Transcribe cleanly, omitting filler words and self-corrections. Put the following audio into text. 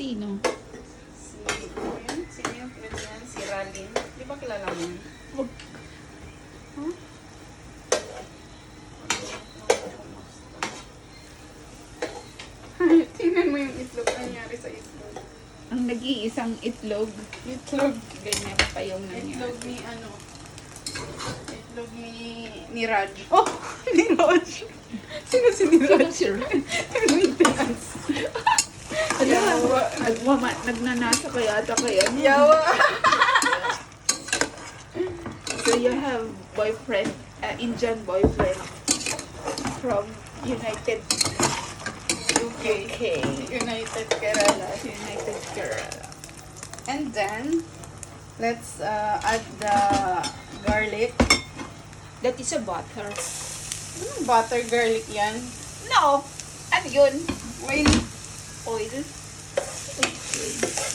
Sino? Sino yung friend niyan? Si Ralin. Di ba kilala mo yun? Wag. Huh? Tingnan mo yung itlog. Nangyari sa itlog. Ang nag-iisang itlog. Itlog. Ganyan pa yung nangyari. Itlog ni ano? Itlog ni Raj. Oh! Ni Raj. Sino si ni Sino Raj? si Ron? Maintenance. Yawa. Nagnanasa kaya ata kaya niya. Yawa. So you have boyfriend, Indian boyfriend from United UK. Okay. United Kerala. United Kerala. And then, let's add the garlic. That is a butter. Butter garlic yan. No! Ano yun? Oil. Oil.